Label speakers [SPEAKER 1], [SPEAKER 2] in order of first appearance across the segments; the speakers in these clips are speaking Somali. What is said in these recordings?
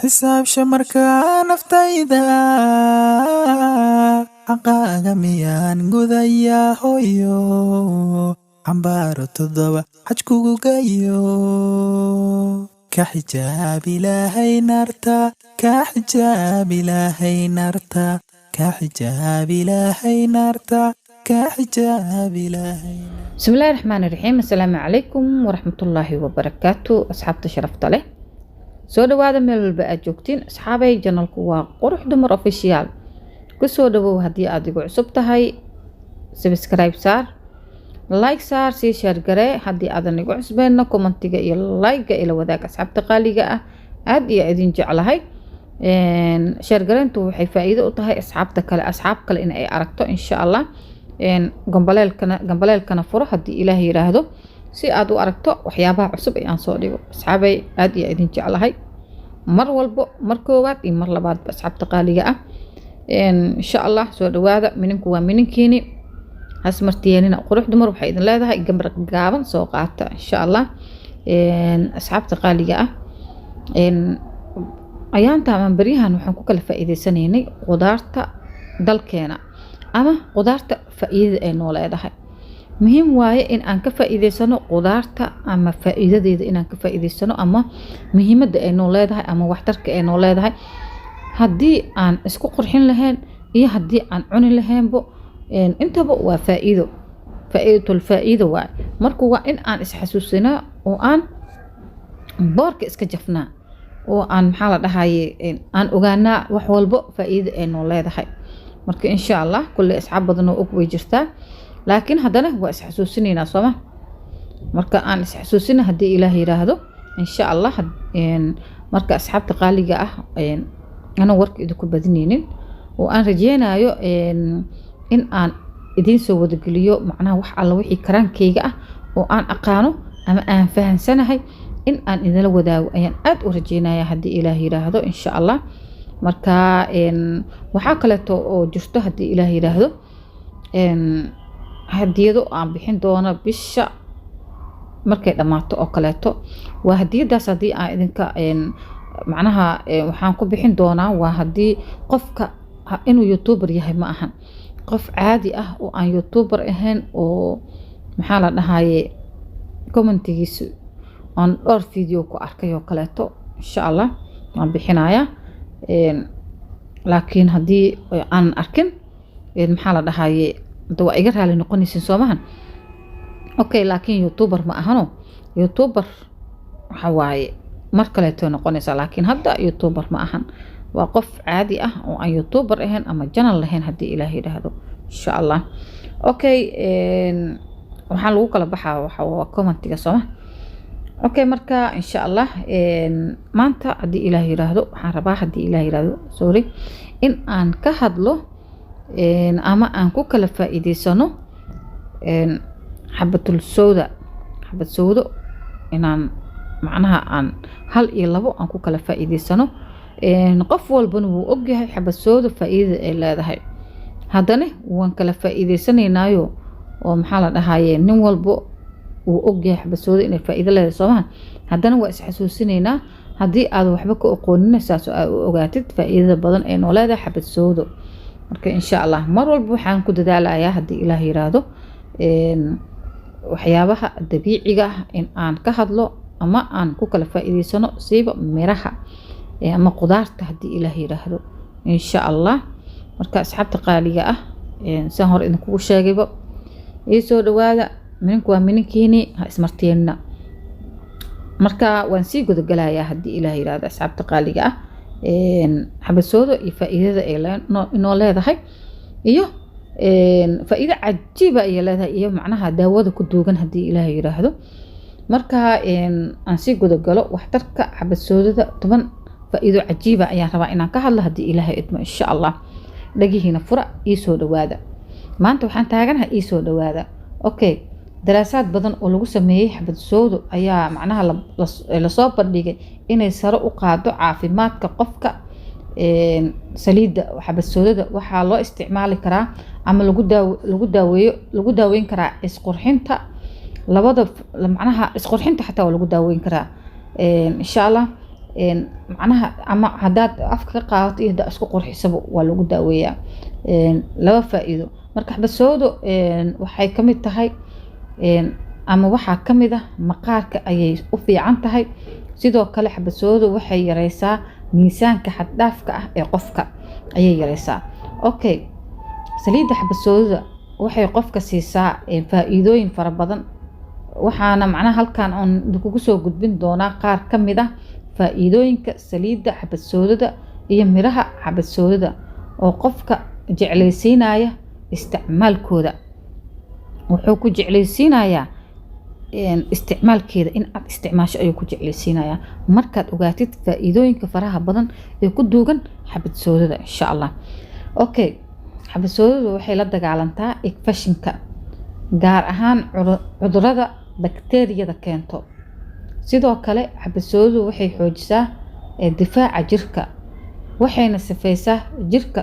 [SPEAKER 1] xisaabsha markaa naftayda xaqaaga miyaan gudayaa hooyo cambaaro 7 xaj kugu gayo ka xijaab ilaahay naarta ka xijaab ilaahay naarta ka xijaab ilaahay naarta ka xijaab ilaahay.
[SPEAKER 2] بسم الله الرحمن الرحيم. السلام عليكم ورحمة الله وبركاته. أصحابتي شرفت له soo dhawaada meel walba aad joogtiin asxaabay janalku waa qurux dumar official ku soo dhawow haddii aad igu cusub tahay subscribe saar like saar sii share garee haddii aadan igu cusbeenna commentiga iyo like ila wadaag asxaabta qaaliga ah aad iyo idin jeclahay share gareyntu waxay faa'iido u tahay asxaab kale in ay aragto insha Allah gambaleelkana furo haddii Ilaahay yiraahdo si aad u aragto waxyaabaha cusub ee aan soo dhigo asxaabay aad iyo idin jeclahay mar walbo mar koowaad iyo mar labaad asxaabta qaaliga ah insha Allah soo dhawaada mininku waa mininkiini hasmartiyeenina qurux dumar waxay idin leedahay gambar gaaban soo qaata insha Allah asxaabta qaaliga ah ayaanta ama bariyahan waxaan ku kala faa'iideysanaynay qudaarta dalkeena ama qudaarta faa'iidada ay noo leedahay muhiim waaye in aan ka faa'iideysano qudaarta ama faa'iidadeeda in aan ka faa'iideysano ama muhiimadda ay noo leedahay ama waxtarka ay noo leedahay haddii aan isku qurxin lahayn iyo haddii aan cuni lahaynbo intaba waa faa'iido waaye marka waa in aan isxasuusinaa oo aan boorka iska jafnaa oo aan maxaa la dhahaye aan ogaanaa wax walbo faa'iido ay noo leedahay marka insha Allah kulli asxaab badan oo og way jirtaa laakiin haddana waa isxasuusinaynaa sooma marka aan isxasuusina haddii Ilaahay yiraahdo insha Allah marka asxaabta qaaliga ah ana warka idinku badinaynin oo aan rajeenayo in aan idin soo wada geliyo macnaha wax alla wixii karaankeyga ah oo aan aqaano ama aan fahansanahay in aan idinla wadaago ayaan aad u rajeenaya haddii Ilaahay yiraahdo insha Allah marka waxa kale oo jirto haddii Ilaahay yiraahdo hadiyado aan bixin doono bisha markay dhamaato oo kaleeto waa hadiyadaas haddii aan idinka macnaha waxaan ku bixin doonaa waa haddii qofka inuu youtuber yahay ma ahan qof caadi ah oo aan youtuber ahayn oo maxaa la dhahaye commentigiisu aan dhowr video ku arkay oo kaleeto insha Allah waan bixinayaa laakiin haddii aan arkin maxaa la dhahaye waa iga raali noqonaysin soomahan okay laakiin youtuber ma ahano youtuber waxa waaye mar kale ay noqonaysaa laakiin hadda youtuber ma ahan waa qof caadi ah oo aan youtuber ahayn ama channel lahayn haddii Ilaahay yiraahdo insha Allah okay waxaan lagu kala baxaa waxa waa commentiga sooma okay marka insha Allah maanta haddii Ilaahay yiraahdo waxaan rabaa haddii Ilaahay yiraahdo sorry in aan ka hadlo ama aan ku kala faa'iideysano xabad sawdo inaan macnaha aan hal iyo labo aan ku kala faa'iideysano qof walbana wuu ogyahay xabad sawdo faa'iidada ay leedahay haddana waan kala faa'iideysanaynayo oo maxaa la dhahaye nin walbo wuu ogyahay xabad sawdo inay faa'iido leedahay soomaa haddana waa isxasuusinaynaa haddii aad waxba ka aqoonin saas aad u ogaatid faa'iidada badan ee noo leedahay xabad sawdo marka insha Allah mar walba waxaan ku dadaalayaa haddii Ilaahay yiraahdo waxyaabaha dabiiciga ah in aan ka hadlo ama aan ku kala faa'iideysano siiba miraha ama qudaarta haddii Ilaahay yiraahdo insha Allah marka asxaabta qaaliga ah saan hor idinku sheegayba soo dhawaada mininku waa mininkiini ha ismarteenna marka waan sii gudagalayaa haddii Ilaahay yiraahdo asxaabta qaaliga ah xabad sawdo iyo faa'iidada ay noo leedahay iyo faa'iido cajiib ay leedahay iyo macnaha daawada ku duugan haddii Ilaahay yiraahdo marka aan sii gudagalo waxtarka xabad sawdada 10 faa'iido cajiib ayaan rabaa inaan ka hadlo haddii Ilaahay idmo insha Allah dhagihiina fura soo dhawaada maanta waxaan taaganahay soo dhawaada okay daraasaad badan oo lagu sameeyay xabad sawdo ayaa macnaha la soo bandhigay inay sare u qaado caafimaadka qofka saliida xabad sawdada waxaa loo isticmaali karaa ama lagu daaweyn karaa isqurxinta labada macnaha isqurxinta xataa waa lagu daaweyn karaa insha Allah macnaha ama haddaad afka ka qaadato iyo haddaad isku qurxisaba waa lagu daaweeyaa laba faa'iido. marka xabasoodo waxay ka mid tahay ama waxaa ka mid ah maqaarka ayay u fiican tahay. sidoo kale xabasoodo waxay yareysaa miisaanka xad dhaafka ah ee qofka ayay yareysaa. okay, saliidda xabasoodada waxay qofka siisaa faa'iidooyin fara badan. waxaana macnaha halkan aan kugu soo gudbin doonaa qaar ka mid ah faa'iidooyinka saliidda xabasoodada iyo miraha xabasoodada oo qofka jeclaysiinaya isticmaalkooda. wuxuu ku jeclaysiinayaa isticmaalkeeda in aad isticmaasho ayuu ku jeclaysiinayaa markaad ogaatid faa'iidooyinka faraha badan ee ku duugan xabasoodada insha Allah. okay, xabasoodadu waxay la dagaalantaa infekshinka, gaar ahaan cudurada bakteeriyada keento. sidoo kale xabasoodadu waxay xoojisaa difaaca jirka, waxayna sifeysaa jirka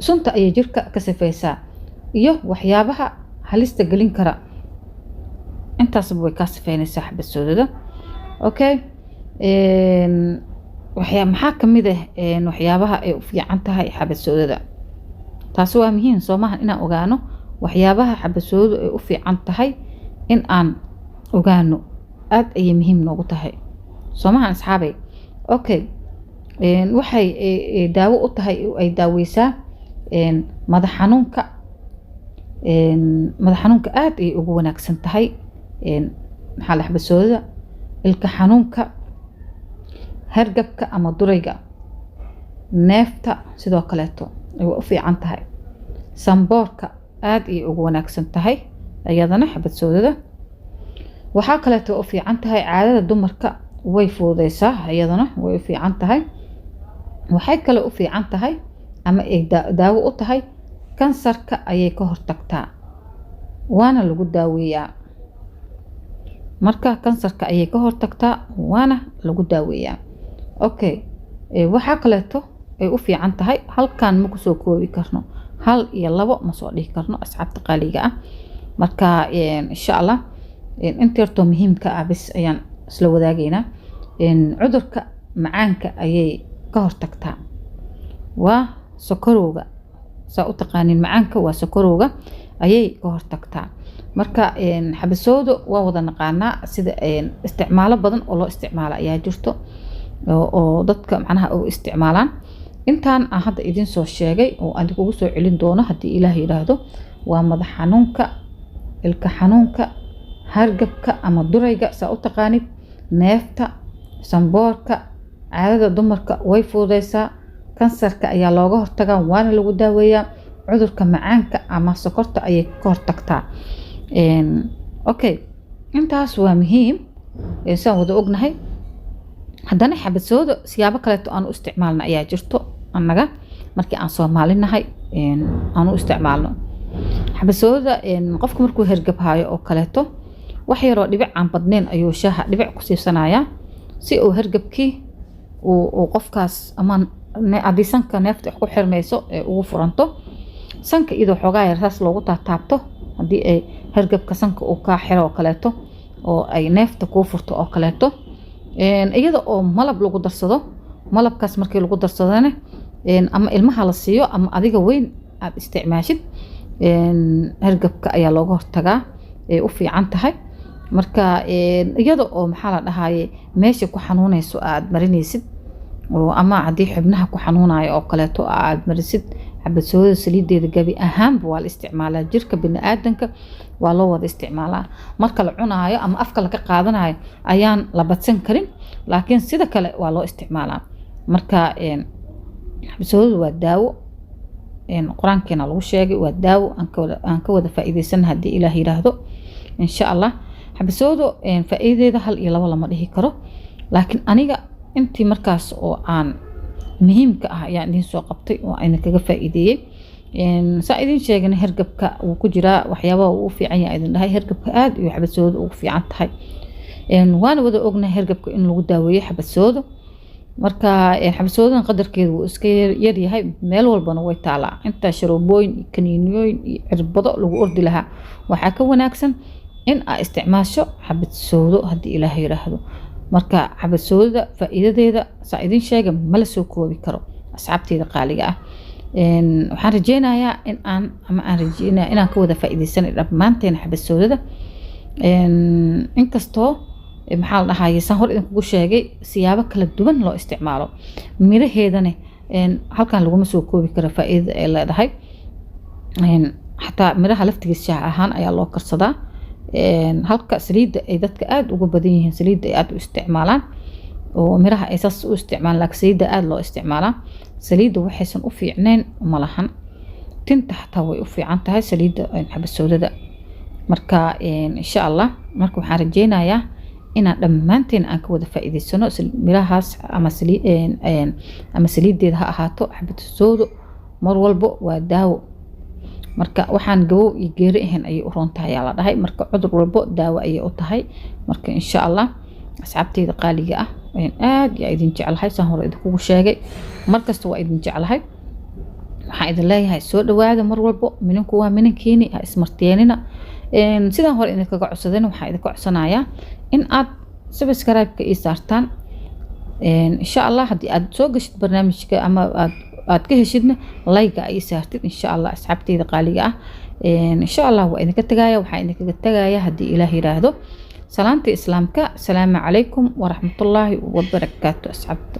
[SPEAKER 2] sunta ayay jirka ka sifeysaa iyo waxyaabaha halista gelin kara. intaasba way ka sifeynaysaa xabasoodada. okay, maxaa ka mid ah waxyaabaha ay u fiican tahay xabasoodada? taasi waa muhiim soo maahan inaan ogaano waxyaabaha xabasoodadu ay u fiican tahay in aan ogaano. aad ayay muhiim noogu tahay soo maahan asxaabay. okay, waxay daawo u tahay ay daaweysaa madax xanuunka. madax xanuunka aad ay ugu wanaagsan tahay maxaa la xabasoodada. ilka xanuunka, hargabka ama durayga, neefta sidoo kaleeto ay u fiican tahay. samboorka aad ay ugu wanaagsan tahay iyadana xabasoodada. waxaa kaleeto u fiican tahay caadada dumarka way fududeysaa iyadana way u fiican tahay. waxay kale u fiican tahay ama ay daawo u tahay kansarka ayay ka hortagtaa waana lagu daaweeyaa. marka kansarka ayay ka hortagtaa waana lagu daaweeyaa. okay, waxaa kaleeto ay u fiican tahay halkan ma kusoo koobi karno, 1 iyo 2 ma soo dhihi karno asxaabta qaaliga ah. marka insha Allah inteerto muhiimka ah bis ayaan isla wadaagaynaa. cudurka macaanka ayay ka hortagtaa, waa sokorowga. saa u taqaanin macaanka waa sokorowga ayay ka hortagtaa. marka xabasoodo waa wada naqaanaa sida isticmaalo badan oo loo isticmaalo ayaa jirto oo dadka macnaha u isticmaalaan. intaan aan hadda idin soo sheegay oo aan kugu soo celin doono haddii Ilaahay yiraahdo waa madax xanuunka, ilka xanuunka, hargabka ama durayga saa u taqaanid, neefta, samboorka, caadada dumarka way fududeysaa, kansarka ayaa looga hortagaa waana lagu daaweeyaa, cudurka macaanka ama sokorta ayay ka hortagtaa. okay, intaas waa muhiim saan wada ognahay. haddana xabasoodo siyaabo kaleeto aan u isticmaalna ayaa jirto annaga markii aan Soomaalinahay aan u isticmaalno. xabasooda qofka markuu hergab haayo oo kaleeto wax yaroo dhibic aan badnayn ayuu shaaha dhibic ku siibsanayaa si uu hergabkii uu qofkaas ama haddii sanka neefta ku xirmayso ee ugu furanto. sanka idoo xoogaa yar saas loogu taabto haddii ay hergabka sanka uu ka xiro oo kaleeto oo ay neefta kuu furto oo kaleeto. iyada oo malab lagu darsado, malabkaas markii lagu darsadana ama ilmaha la siiyo ama adiga weyn aad isticmaashid hergabka ayaa looga hortagaa ee u fiican tahay. marka iyada oo maxaa la dhahaye meesha ku xanuunayso aad marinaysid oo ama haddii xubnaha ku xanuunayo oo kaleeto aad marisid xabasooda saliideeda gabi ahaanba waa la isticmaalaa. jirka bini'aadanka waa loo wada isticmaalaa. marka la cunaayo ama afka laga qaadanayo ayaan la badsan karin, laakiin sida kale waa loo isticmaalaa. marka xabasoodu waa daawo quraankeena lagu sheegay waa daawo aan ka wada faa'iideysan haddii Ilaahay yiraahdo insha Allah. xabasoodu faa'iideeda 1 iyo 2 lama dhihi karo, laakiin aniga intii markaas oo aan muhiimka ah ayaan idin soo qabtay oo ayna kaga faa'iideeyay. saa idin sheegana hergabka uu ku jiraa waxyaabaha uu fiican yahay idin dhahay hergabka aad iyo xabasoodu ugu fiican tahay. waana wada ognahay hergabka in lagu daaweeyo xabasoodo. marka xabasoodan qadarkeedu uu iska yar yahay, meel walbana way taalaa. inta sharoobooyin iyo kaniiniyooyin iyo cirbado lagu ordi lahaa waxaa ka wanaagsan in aad isticmaasho xabasoodo haddii Ilaahay yiraahdo. marka xabasoodada faa'iidadeeda saa idin sheega ma la soo koobi karo asxaabteyda qaaliga ah. waxaan rajeynayaa inaan ka wada faa'iideysanay dhammaanteen xabasoodada. inkastoo maxaa la dhahaye saan hor idinkugu sheegay siyaabo kala duwan loo isticmaalo, miraheedana halkan laguma soo koobi karo faa'iidada ay leedahay. xataa miraha laftigiisa shaah ahaan ayaa loo karsadaa, halka saliidda ay dadka aada uga badan yihiin, saliidda ay aada u isticmaalaan oo miraha ay saas u isticmaalaan, laakiin saliidda aada loo isticmaalaa. saliidda waxaysan u fiicnayn ma lahan, tinta xataa way u fiican tahay saliidda xabasoodada. marka insha allah marka waxaan rajeynayaa inaan dhammaanteen aan ka wada faa'iideysano mirahaas ama saliiddeeda ha ahaato. xabasoodo mar walbo waa daawo, marka waxaan gabow iyo geeri ahayn ayay u roon tahay ayaa la dhahay. marka cudur walbo daawo ayay u tahay. marka insha allah asxaabteyda qaaliga ah aad yaa idin jeclahay, saan hore idinkugu sheegay, markasta waa idin jeclahay. waxaan idin leeyahay soo dhawaada mar walbo, mininku waa minankiini, ha ismarteenina. sidaan hore idinkaga codsadeen waxaan idinka codsanayaa in aad subscribe-ka ii saartaan. insha allah haddii aad soo gashid barnaamijka ama aad ka heshidna like ay saartid insha allah asxaabteyda qaaliga ah. insha allah waa idinka tagaya, waxaan idinkaga tagaya haddii ilaah yiraahdo salaanta islaamka. asalaamu calaykum waraxmatullaahi wabarakaatu asxaabta.